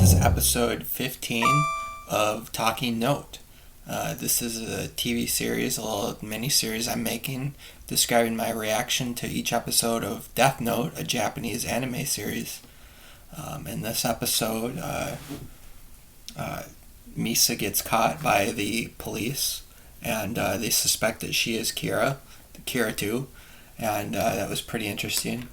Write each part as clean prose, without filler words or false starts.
is episode 15 of Talking Note. This is a TV series, a little mini-series I'm making, describing my reaction to each episode of Death Note, a Japanese anime series. In this episode, Misa gets caught by the police, and they suspect that she is Kira too, and that was pretty interesting.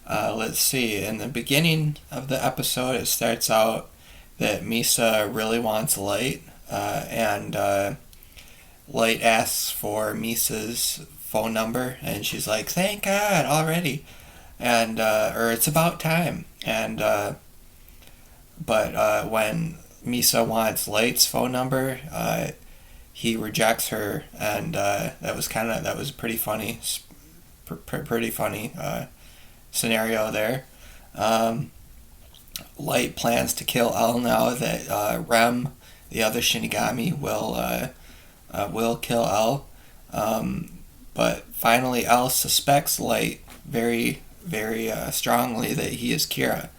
Let's see, in the beginning of the episode, it starts out that Misa really wants Light, and Light asks for Misa's phone number, and she's like, "Thank God, already," and or it's about time. And but when Misa wants Light's phone number, he rejects her, and that was pretty funny, pretty funny scenario there. Light plans to kill L now that Rem, the other Shinigami, will kill L. But finally, L suspects Light very, very strongly that he is Kira.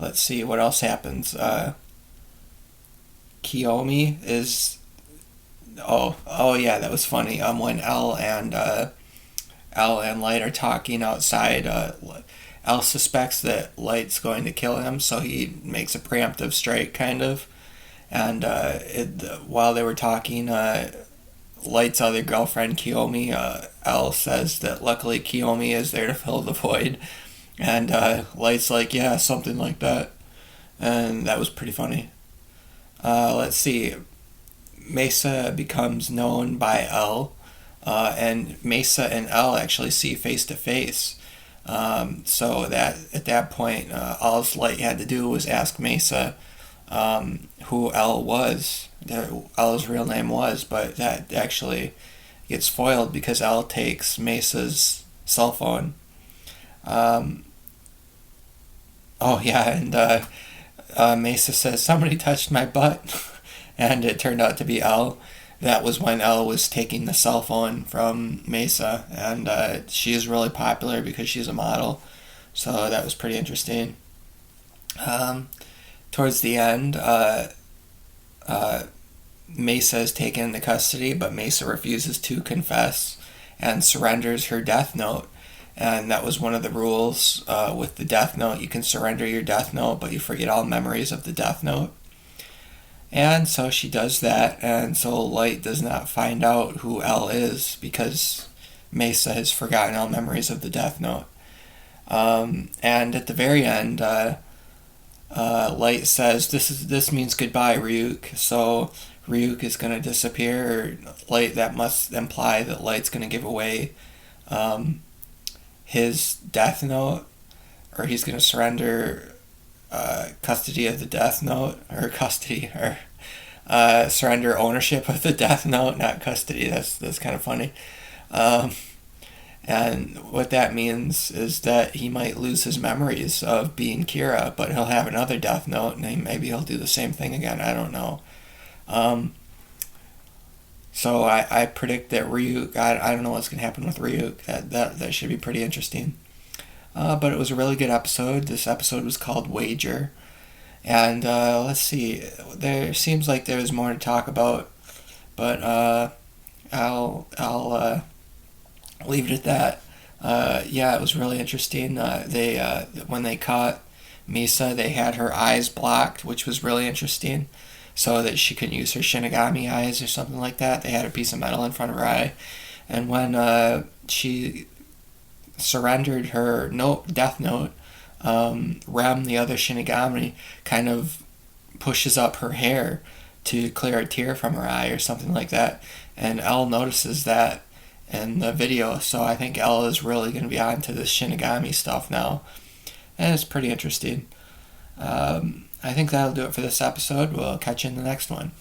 Let's see what else happens. Kiyomi is. Oh yeah, that was funny. When L and Light are talking outside, L suspects that Light's going to kill him, so he makes a preemptive strike, kind of. And while they were talking, Light's other girlfriend, Kiyomi, L says that luckily Kiyomi is there to fill the void. And Light's like, yeah, something like that. And that was pretty funny. Let's see. Mesa becomes known by L. And Mesa and L actually see face to face. So that at that point, all Light had to do was ask Mesa who L was, L's real name was, but that actually gets foiled because L takes Mesa's cell phone. Mesa says, "Somebody touched my butt," and it turned out to be L. That was when L was taking the cell phone from Mesa, and she is really popular because she's a model, so that was pretty interesting. Towards the end, Mesa is taken into custody, but Mesa refuses to confess and surrenders her Death Note, and that was one of the rules with the Death Note. You can surrender your Death Note, but you forget all memories of the Death Note. And so she does that, and so Light does not find out who L is because Mesa has forgotten all memories of the Death Note. And at the very end, Light says, "This means goodbye, Ryuk." So Ryuk is going to disappear. That must imply that Light's going to give away his Death Note, or he's going to surrender custody of the Death Note, or surrender ownership of the Death Note, not custody. That's kind of funny. And what that means is that he might lose his memories of being Kira, but he'll have another Death Note, and maybe he'll do the same thing again. I don't know. So I predict that Ryuk, I don't know what's going to happen with Ryuk. That should be pretty interesting. But it was a really good episode. This episode was called Wager. And let's see, there seems like there's more to talk about, but I'll leave it at that. Yeah, it was really interesting. When they caught Misa, they had her eyes blocked, which was really interesting, so that she couldn't use her Shinigami eyes or something like that. They had a piece of metal in front of her eye, and when she surrendered her Death Note, Rem, the other Shinigami, kind of pushes up her hair to clear a tear from her eye or something like that, and L notices that in the video, so I think L is really going to be on to this Shinigami stuff now, and it's pretty interesting. I think that'll do it for this episode. We'll catch you in the next one.